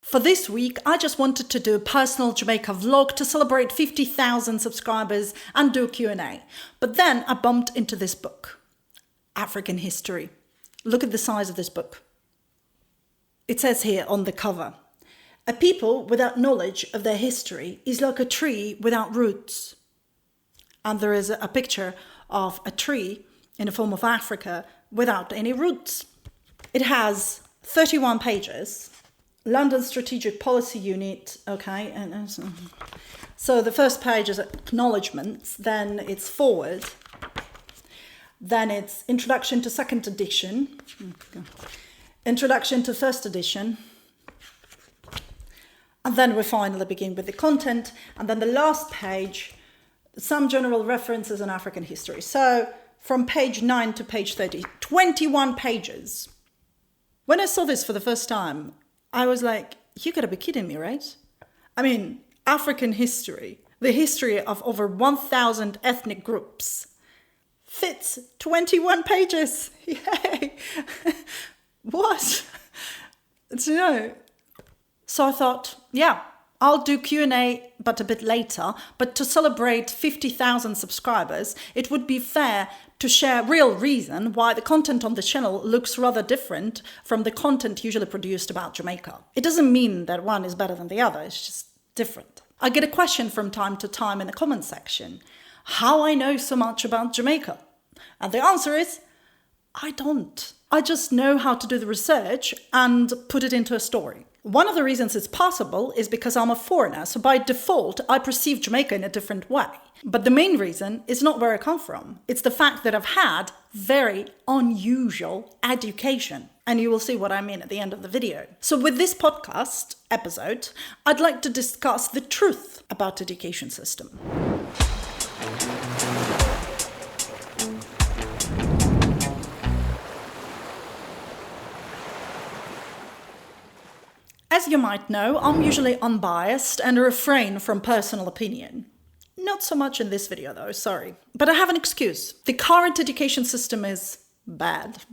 For this week, I just wanted to do a personal Jamaica vlog to celebrate 50,000 subscribers and do a Q&A. But then I bumped into this book, African History. Look at the size of this book. It says here on the cover, "A people without knowledge of their history is like a tree without roots." And there is a picture of a tree in the form of Africa without any roots. It has 31 pages. London Strategic Policy Unit, okay. So the first page is acknowledgements, then it's forward, then it's introduction to second edition, introduction to first edition, and then we finally begin with the content, and then the last page, some general references on African history. So from page 9 to page 30, 21 pages. When I saw this for the first time, I was like, you gotta be kidding me, right? I mean, African history, the history of over 1,000 ethnic groups, fits 21 pages. Yay! What? So I thought, yeah, I'll do Q&A, but a bit later. But to celebrate 50,000 subscribers, it would be fair to share real reason why the content on the channel looks rather different from the content usually produced about Jamaica. It doesn't mean that one is better than the other, it's just different. I get a question from time to time in the comment section, how I know so much about Jamaica? And the answer is, I don't. I just know how to do the research and put it into a story. One of the reasons it's possible is because I'm a foreigner, so by default, I perceive Jamaica in a different way. But the main reason is not where I come from. It's the fact that I've had very unusual education. And you will see what I mean at the end of the video. So with this podcast episode, I'd like to discuss the truth about the education system. As you might know, I'm usually unbiased and refrain from personal opinion. Not so much in this video though, sorry. But I have an excuse. The current education system is bad.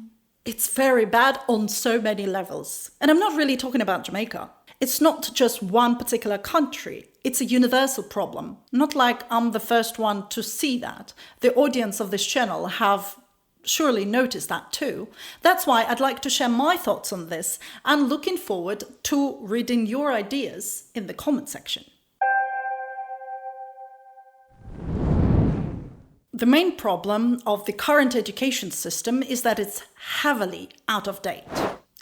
It's very bad on so many levels. And I'm not really talking about Jamaica. It's not just one particular country. It's a universal problem. Not like I'm the first one to see that. The audience of this channel have surely noticed that too. That's why I'd like to share my thoughts on this and looking forward to reading your ideas in the comment section. The main problem of the current education system is that it's heavily out of date.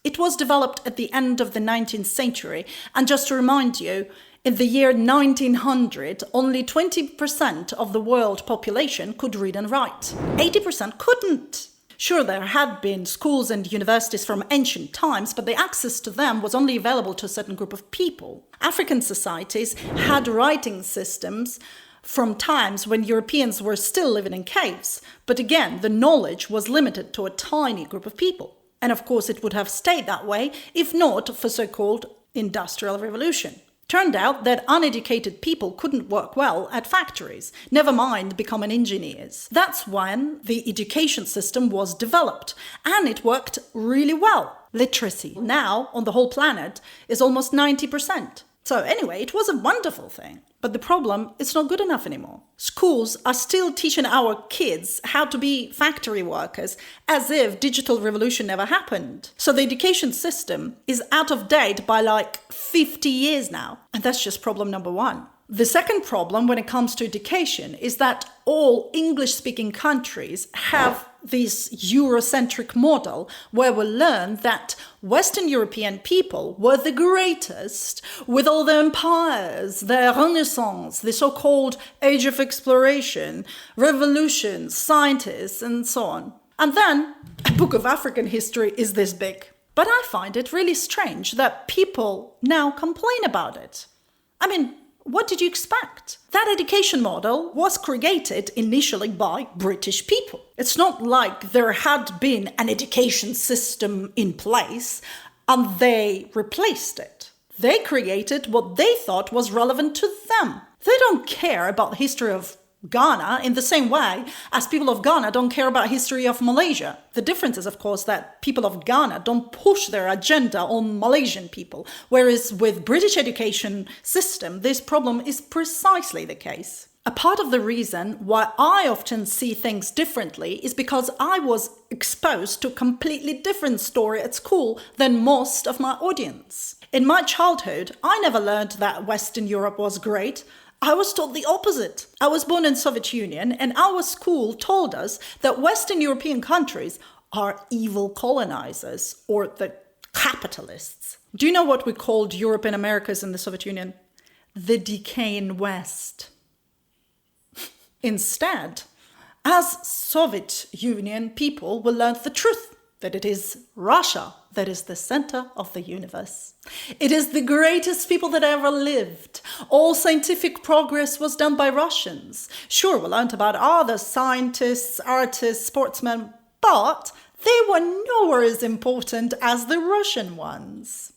It was developed at the end of the 19th century, and just to remind you, in the year 1900, only 20% of the world population could read and write. 80% couldn't. Sure, there had been schools and universities from ancient times, but the access to them was only available to a certain group of people. African societies had writing systems from times when Europeans were still living in caves. But again, the knowledge was limited to a tiny group of people. And of course, it would have stayed that way if not for so-called industrial revolution. Turned out that uneducated people couldn't work well at factories, never mind becoming engineers. That's when the education system was developed, and it worked really well. Literacy now on the whole planet is almost 90%. So anyway, it was a wonderful thing. But the problem, it's not good enough anymore. Schools are still teaching our kids how to be factory workers as if digital revolution never happened. So the education system is out of date by like 50 years now. And that's just problem number one. The second problem when it comes to education is that all English-speaking countries have this Eurocentric model where we learn that Western European people were the greatest with all their empires, their renaissance, the so-called age of exploration, revolutions, scientists, and so on. And then a book of African history is this big. But I find it really strange that people now complain about it. I mean, what did you expect? That education model was created initially by British people. It's not like there had been an education system in place and they replaced it. They created what they thought was relevant to them. They don't care about the history of Ghana in the same way as people of Ghana don't care about history of Malaysia. The difference is, of course, that people of Ghana don't push their agenda on Malaysian people, whereas with British education system, this problem is precisely the case. A part of the reason why I often see things differently is because I was exposed to a completely different story at school than most of my audience. In my childhood, I never learned that Western Europe was great. I was taught the opposite. I was born in Soviet Union, and our school told us that Western European countries are evil colonizers or the capitalists. Do you know what we called Europe and Americas in the Soviet Union? The decaying West. Instead, as Soviet Union people, we learned the truth, that it is Russia that is the center of the universe. It is the greatest people that ever lived. All scientific progress was done by Russians. Sure, we learned about other scientists, artists, sportsmen, but they were nowhere as important as the Russian ones.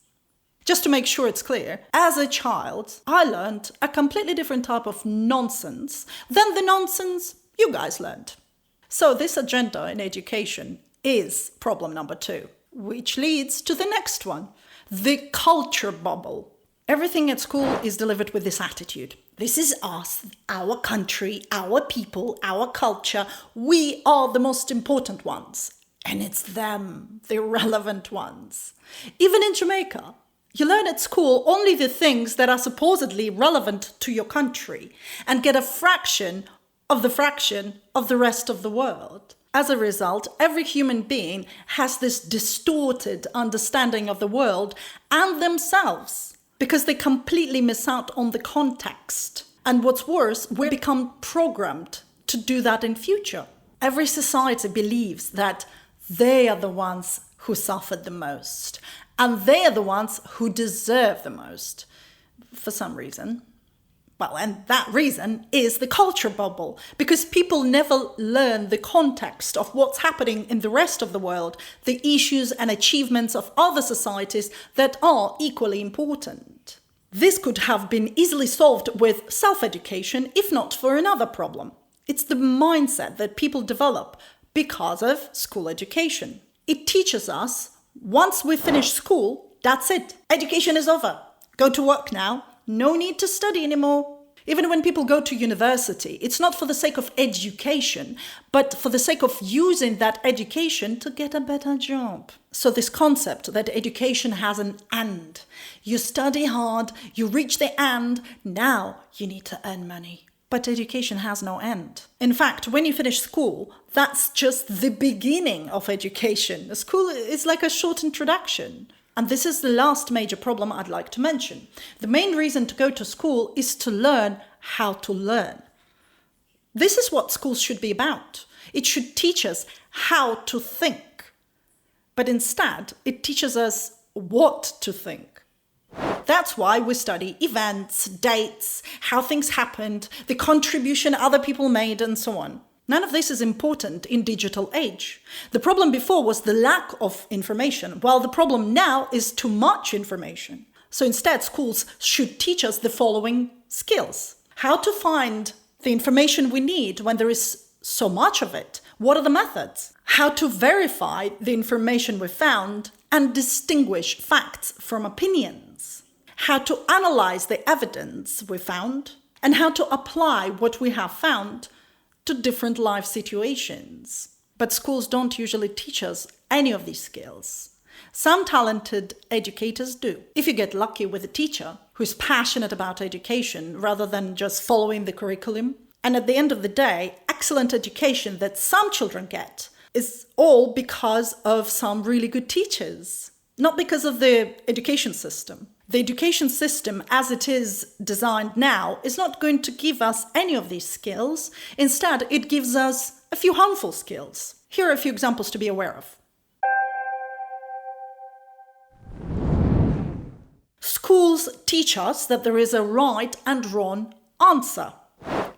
Just to make sure it's clear, as a child, I learned a completely different type of nonsense than the nonsense you guys learned. So this agenda in education is problem number 2. Which leads to the next one, the culture bubble. Everything at school is delivered with this attitude. This is us, our country, our people, our culture. We are the most important ones. And it's them, the relevant ones. Even in Jamaica, you learn at school only the things that are supposedly relevant to your country and get a fraction of the rest of the world. As a result, every human being has this distorted understanding of the world and themselves because they completely miss out on the context. And what's worse, we become programmed to do that in future. Every society believes that they are the ones who suffered the most and they are the ones who deserve the most for some reason. Well, and that reason is the culture bubble, because people never learn the context of what's happening in the rest of the world, the issues and achievements of other societies that are equally important. This could have been easily solved with self-education, if not for another problem. It's the mindset that people develop because of school education. It teaches us, once we finish school, that's it. Education is over. Go to work now. No need to study anymore. Even when people go to university, it's not for the sake of education, but for the sake of using that education to get a better job. So this concept that education has an end. You study hard, you reach the end, now you need to earn money. But education has no end. In fact, when you finish school, that's just the beginning of education. School is like a short introduction. And this is the last major problem I'd like to mention. The main reason to go to school is to learn how to learn. This is what schools should be about. It should teach us how to think. But instead, it teaches us what to think. That's why we study events, dates, how things happened, the contribution other people made, and so on. None of this is important in digital age. The problem before was the lack of information, while the problem now is too much information. So instead, schools should teach us the following skills. How to find the information we need when there is so much of it. What are the methods? How to verify the information we found and distinguish facts from opinions. How to analyze the evidence we found and how to apply what we have found to different life situations. But schools don't usually teach us any of these skills. Some talented educators do. If you get lucky with a teacher who's passionate about education rather than just following the curriculum, and at the end of the day, excellent education that some children get is all because of some really good teachers, not because of the education system. The education system, as it is designed now, is not going to give us any of these skills. Instead, it gives us a few harmful skills. Here are a few examples to be aware of. Schools teach us that there is a right and wrong answer.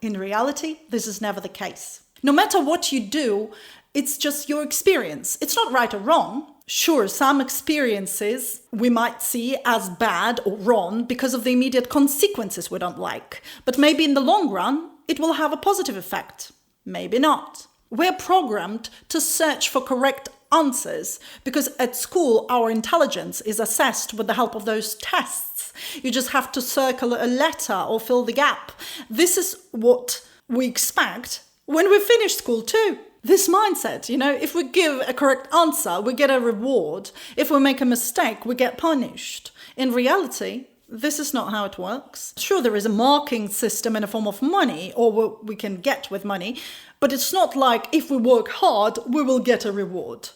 In reality, this is never the case. No matter what you do, it's just your experience. It's not right or wrong. Sure, some experiences we might see as bad or wrong because of the immediate consequences we don't like. But maybe in the long run, it will have a positive effect. Maybe not. We're programmed to search for correct answers because at school our intelligence is assessed with the help of those tests. You just have to circle a letter or fill the gap. This is what we expect when we finish school too. This mindset, if we give a correct answer, we get a reward. If we make a mistake, we get punished. In reality, this is not how it works. Sure, there is a marking system in a form of money, or what we can get with money, but it's not like if we work hard, we will get a reward.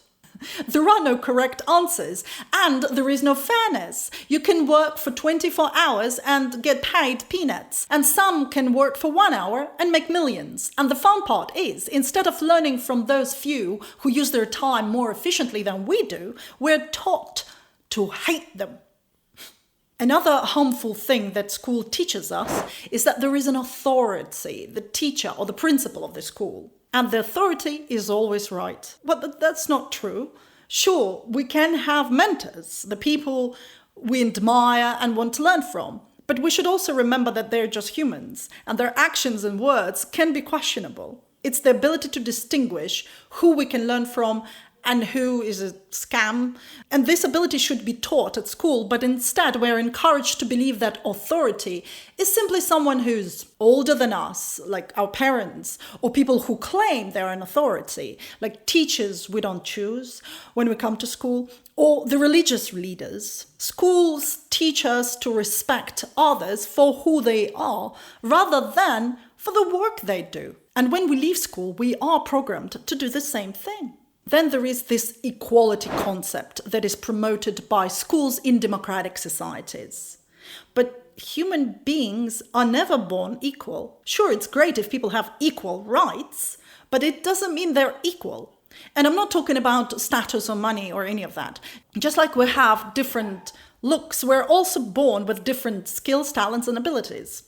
There are no correct answers, and there is no fairness. You can work for 24 hours and get paid peanuts, and some can work for 1 hour and make millions. And the fun part is, instead of learning from those few who use their time more efficiently than we do, we're taught to hate them. Another harmful thing that school teaches us is that there is an authority, the teacher or the principal of the school. And the authority is always right. But that's not true. Sure, we can have mentors, the people we admire and want to learn from. But we should also remember that they're just humans, and their actions and words can be questionable. It's the ability to distinguish who we can learn from and who is a scam. And this ability should be taught at school, but instead we're encouraged to believe that authority is simply someone who's older than us, like our parents, or people who claim they're an authority, like teachers we don't choose when we come to school, or the religious leaders. Schools teach us to respect others for who they are, rather than for the work they do. And when we leave school, we are programmed to do the same thing. Then there is this equality concept that is promoted by schools in democratic societies. But human beings are never born equal. Sure, it's great if people have equal rights, but it doesn't mean they're equal. And I'm not talking about status or money or any of that. Just like we have different looks, we're also born with different skills, talents, and abilities.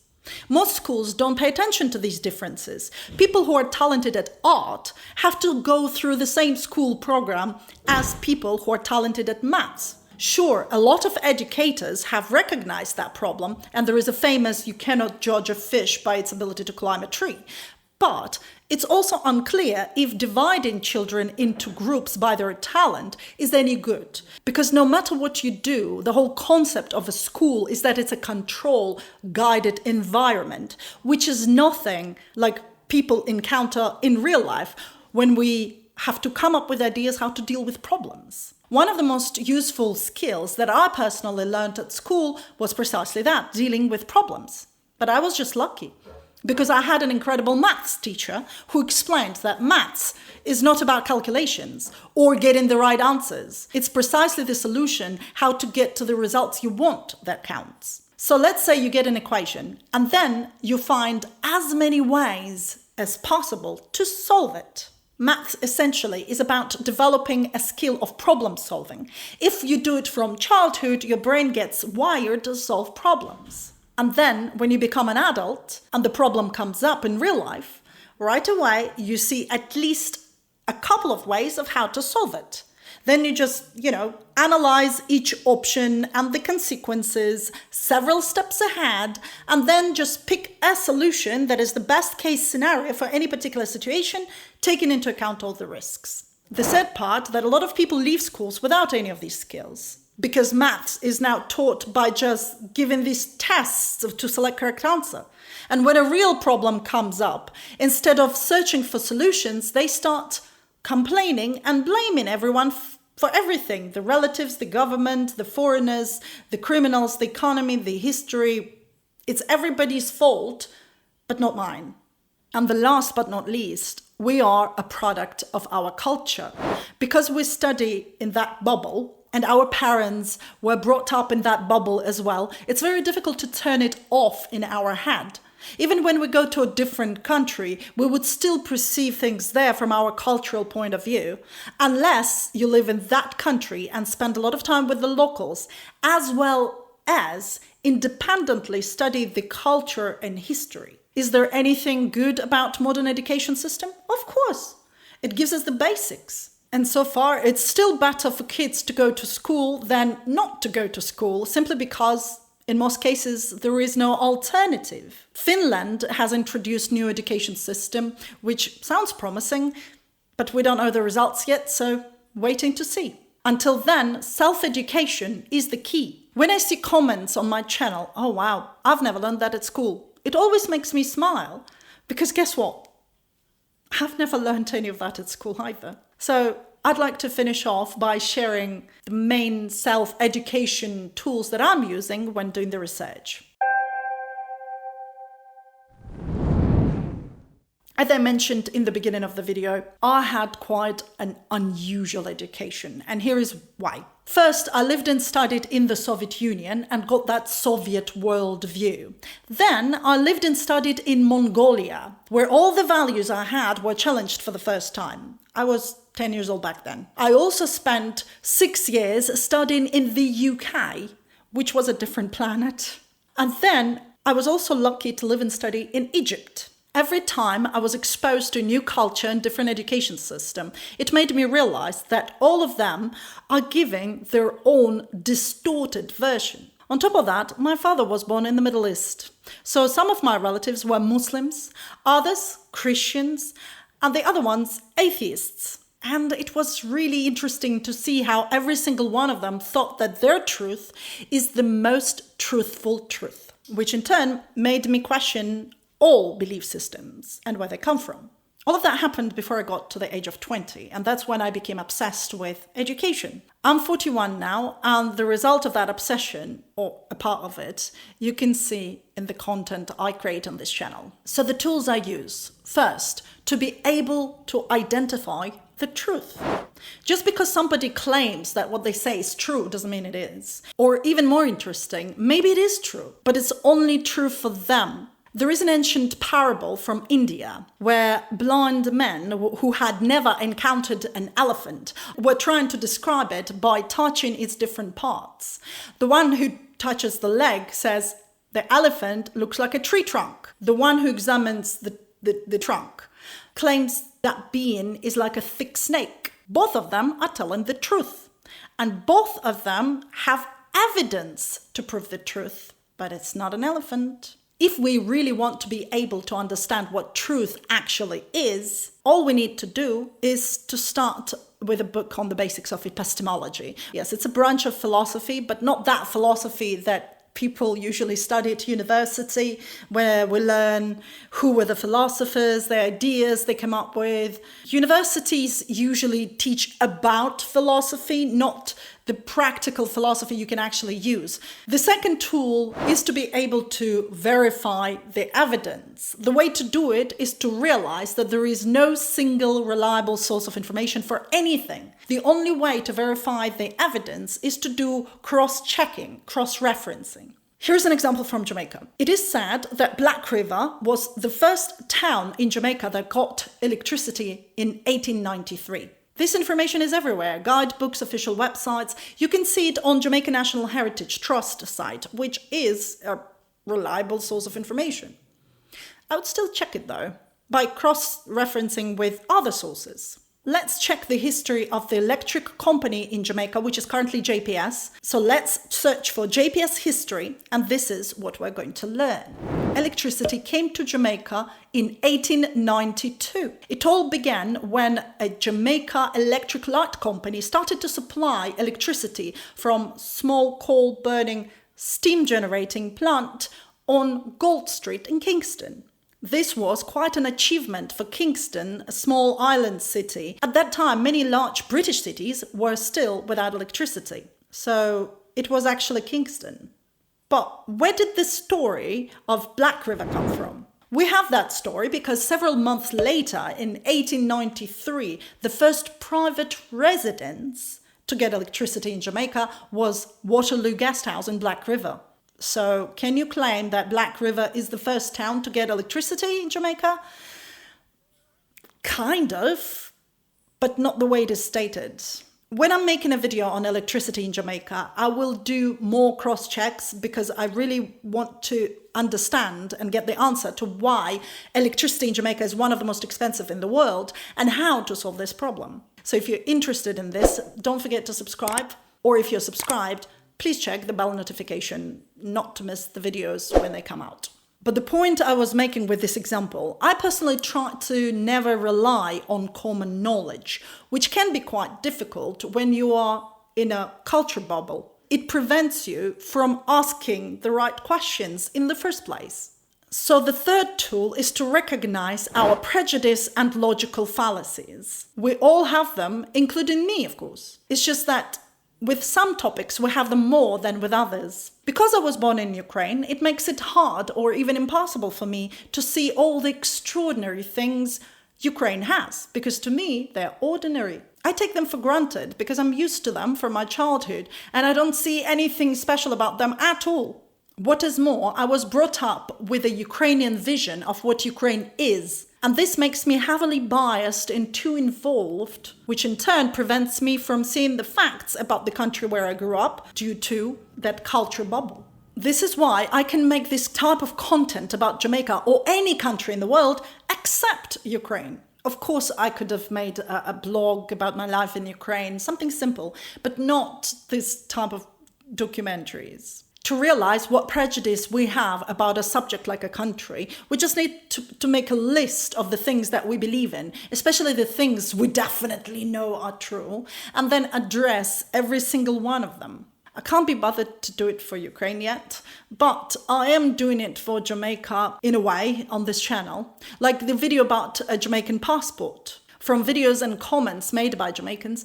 Most schools don't pay attention to these differences. People who are talented at art have to go through the same school program as people who are talented at maths. Sure, a lot of educators have recognized that problem, and there is a famous "you cannot judge a fish by its ability to climb a tree." But it's also unclear if dividing children into groups by their talent is any good. Because no matter what you do, the whole concept of a school is that it's a control-guided environment, which is nothing like people encounter in real life when we have to come up with ideas how to deal with problems. One of the most useful skills that I personally learned at school was precisely that, dealing with problems. But I was just lucky, because I had an incredible maths teacher who explained that maths is not about calculations or getting the right answers. It's precisely the solution, how to get to the results you want, that counts. So let's say you get an equation, and then you find as many ways as possible to solve it. Maths essentially is about developing a skill of problem solving. If you do it from childhood, your brain gets wired to solve problems. And then when you become an adult and the problem comes up in real life, right away you see at least a couple of ways of how to solve it. Then you just, analyze each option and the consequences several steps ahead, and then just pick a solution that is the best case scenario for any particular situation, taking into account all the risks. The sad part that a lot of people leave schools without any of these skills, because maths is now taught by just giving these tests to select correct answer. And when a real problem comes up, instead of searching for solutions, they start complaining and blaming everyone for everything. The relatives, the government, the foreigners, the criminals, the economy, the history. It's everybody's fault, but not mine. And the last but not least, we are a product of our culture. Because we study in that bubble, and our parents were brought up in that bubble as well, it's very difficult to turn it off in our head. Even when we go to a different country, we would still perceive things there from our cultural point of view, unless you live in that country and spend a lot of time with the locals, as well as independently study the culture and history. Is there anything good about modern education system? Of course. It gives us the basics. And so far, it's still better for kids to go to school than not to go to school, simply because in most cases, there is no alternative. Finland has introduced new education system, which sounds promising, but we don't know the results yet, so waiting to see. Until then, self-education is the key. When I see comments on my channel, oh wow, I've never learned that at school, it always makes me smile, because guess what? I've never learned any of that at school either. So I'd like to finish off by sharing the main self-education tools that I'm using when doing the research. As I mentioned in the beginning of the video, I had quite an unusual education, and here is why. First, I lived and studied in the Soviet Union and got that Soviet world view. Then, I lived and studied in Mongolia, where all the values I had were challenged for the first time. I was 10 years old back then. I also spent 6 years studying in the UK, which was a different planet. And then, I was also lucky to live and study in Egypt. Every time I was exposed to a new culture and different education system, it made me realize that all of them are giving their own distorted version. On top of that, my father was born in the Middle East. So some of my relatives were Muslims, others Christians, and the other ones atheists. And it was really interesting to see how every single one of them thought that their truth is the most truthful truth, which in turn made me question all belief systems and where they come from. All of that happened before I got to the age of 20, and that's when I became obsessed with education. I'm 41 now, and the result of that obsession, or a part of it, you can see in the content I create on this channel. So the tools I use, first, to be able to identify the truth. Just because somebody claims that what they say is true doesn't mean it is. Or even more interesting, maybe it is true, but it's only true for them. There is an ancient parable from India where blind men who had never encountered an elephant were trying to describe it by touching its different parts. The one who touches the leg says, the elephant looks like a tree trunk. The one who examines the trunk claims that being is like a thick snake. Both of them are telling the truth, and both of them have evidence to prove the truth, but it's not an elephant. If we really want to be able to understand what truth actually is, all we need to do is to start with a book on the basics of epistemology. Yes, it's a branch of philosophy, but not that philosophy that people usually study at university, where we learn who were the philosophers, the ideas they come up with. Universities usually teach about philosophy, not the practical philosophy you can actually use. The second tool is to be able to verify the evidence. The way to do it is to realize that there is no single reliable source of information for anything. The only way to verify the evidence is to do cross-checking, cross-referencing. Here's an example from Jamaica. It is said that Black River was the first town in Jamaica that got electricity in 1893. This information is everywhere, guidebooks, official websites. You can see it on Jamaica National Heritage Trust site, which is a reliable source of information. I would still check it though, by cross-referencing with other sources. Let's check the history of the electric company in Jamaica, which is currently JPS. So let's search for JPS history, and this is what we're going to learn. Electricity came to Jamaica in 1892. It all began when a Jamaica Electric Light Company started to supply electricity from small coal-burning steam generating plant on Gold Street in Kingston. This was quite an achievement for Kingston, a small island city. At that time, many large British cities were still without electricity. So it was actually Kingston. But where did the story of Black River come from? We have that story because several months later, in 1893, the first private residence to get electricity in Jamaica was Waterloo Guest House in Black River. So can you claim that Black River is the first town to get electricity in Jamaica? Kind of, but not the way it is stated. When I'm making a video on electricity in Jamaica, I will do more cross-checks because I really want to understand and get the answer to why electricity in Jamaica is one of the most expensive in the world and how to solve this problem. So if you're interested in this, don't forget to subscribe, or if you're subscribed, please check the bell notification not to miss the videos when they come out. But the point I was making with this example, I personally try to never rely on common knowledge, which can be quite difficult when you are in a culture bubble. It prevents you from asking the right questions in the first place. So the third tool is to recognize our prejudice and logical fallacies. We all have them, including me, of course. It's just that with some topics, we have them more than with others. Because I was born in Ukraine, it makes it hard or even impossible for me to see all the extraordinary things Ukraine has, because to me, they're ordinary. I take them for granted because I'm used to them from my childhood, and I don't see anything special about them at all. What is more, I was brought up with a Ukrainian vision of what Ukraine is, and this makes me heavily biased and too involved, which in turn prevents me from seeing the facts about the country where I grew up due to that culture bubble. This is why I can make this type of content about Jamaica or any country in the world except Ukraine. Of course, I could have made a blog about my life in Ukraine, something simple, but not this type of documentaries. To realize what prejudice we have about a subject like a country, we just need to make a list of the things that we believe in, especially the things we definitely know are true, and then address every single one of them. I can't be bothered to do it for Ukraine yet, but I am doing it for Jamaica in a way on this channel, like the video about a Jamaican passport. From videos and comments made by Jamaicans,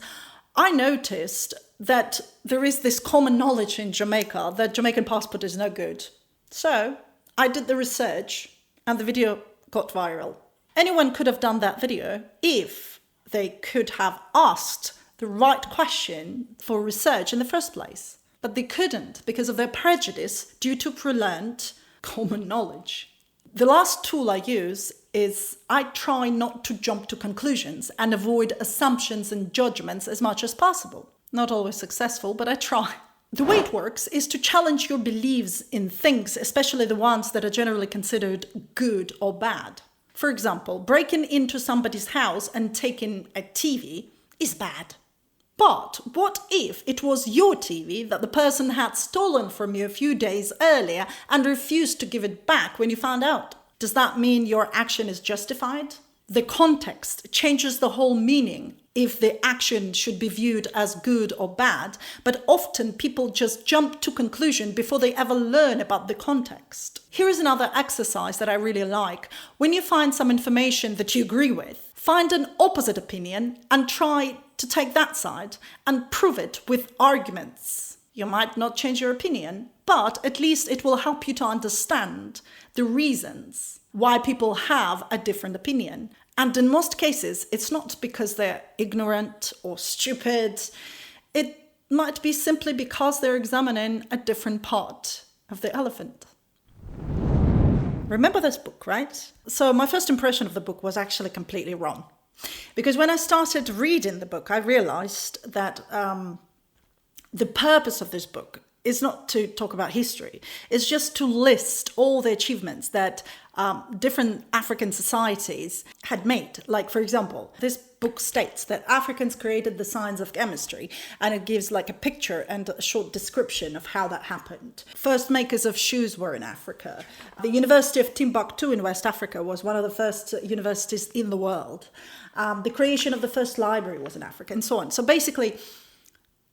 I noticed that there is this common knowledge in Jamaica that Jamaican passport is no good. So I did the research and the video got viral. Anyone could have done that video if they could have asked the right question for research in the first place. But they couldn't because of their prejudice due to pre-learned common knowledge. The last tool I use is I try not to jump to conclusions and avoid assumptions and judgments as much as possible. Not always successful, but I try. The way it works is to challenge your beliefs in things, especially the ones that are generally considered good or bad. For example, breaking into somebody's house and taking a TV is bad. But what if it was your TV that the person had stolen from you a few days earlier and refused to give it back when you found out? Does that mean your action is justified? The context changes the whole meaning if the action should be viewed as good or bad, but often people just jump to conclusion before they ever learn about the context. Here is another exercise that I really like. When you find some information that you agree with, find an opposite opinion and try to take that side and prove it with arguments. You might not change your opinion, but at least it will help you to understand the reasons why people have a different opinion. And in most cases, it's not because they're ignorant or stupid. It might be simply because they're examining a different part of the elephant. Remember this book, right? So my first impression of the book was actually completely wrong. Because when I started reading the book, I realized that the purpose of this book is not to talk about history. It's just to list all the achievements that different African societies had made. Like, for example, this book states that Africans created the science of chemistry, and it gives like a picture and a short description of how that happened. First makers of shoes were in Africa. The University of Timbuktu in West Africa was one of the first universities in the world. The creation of the first library was in Africa, and so on. So basically,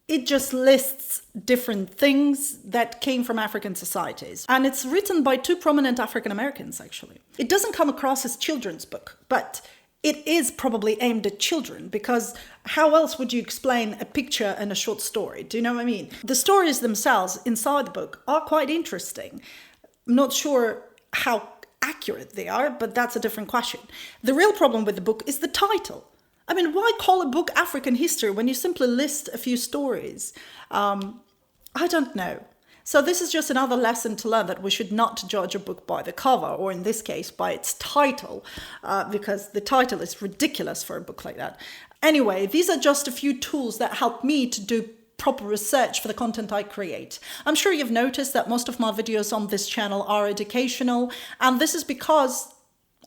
it just lists different things that came from African societies. And it's written by two prominent African Americans, actually. It doesn't come across as a children's book, but it is probably aimed at children, because how else would you explain a picture and a short story? Do you know what I mean? The stories themselves inside the book are quite interesting. I'm not sure how accurate they are, but that's a different question. The real problem with the book is the title. I mean, why call a book African history when you simply list a few stories? I don't know. So this is just another lesson to learn that we should not judge a book by the cover, or in this case, by its title, because the title is ridiculous for a book like that. Anyway, these are just a few tools that help me to do proper research for the content I create. I'm sure you've noticed that most of my videos on this channel are educational, and this is because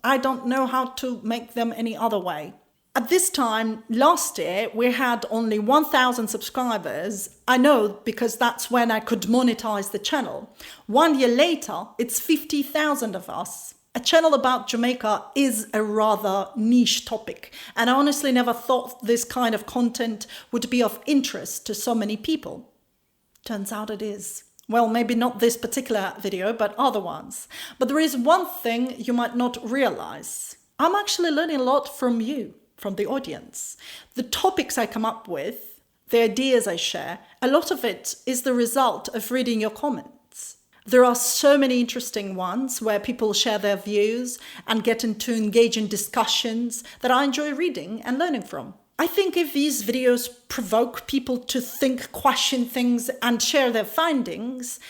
I don't know how to make them any other way. At this time last year, we had only 1,000 subscribers. I know because that's when I could monetize the channel. 1 year later, it's 50,000 of us. A channel about Jamaica is a rather niche topic, and I honestly never thought this kind of content would be of interest to so many people. Turns out it is. Well, maybe not this particular video, but other ones. But there is one thing you might not realize. I'm actually learning a lot from you, from the audience. The topics I come up with, the ideas I share, a lot of it is the result of reading your comments. There are so many interesting ones where people share their views and get into engaging discussions that I enjoy reading and learning from. I think if these videos provoke people to think, question things, and share their findings,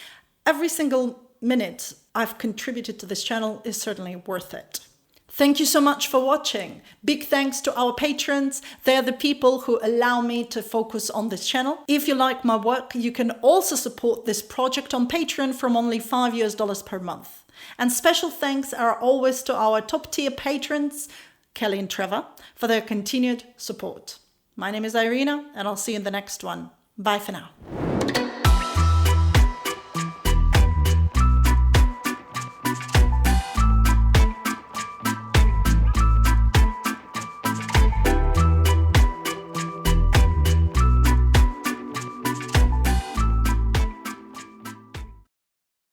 every single minute I've contributed to this channel is certainly worth it. Thank you so much for watching. Big thanks to our patrons. They're the people who allow me to focus on this channel. If you like my work, you can also support this project on Patreon from only $5 per month. And special thanks are always to our top tier patrons, Kelly and Trevor, for their continued support. My name is Irina, and I'll see you in the next one. Bye for now.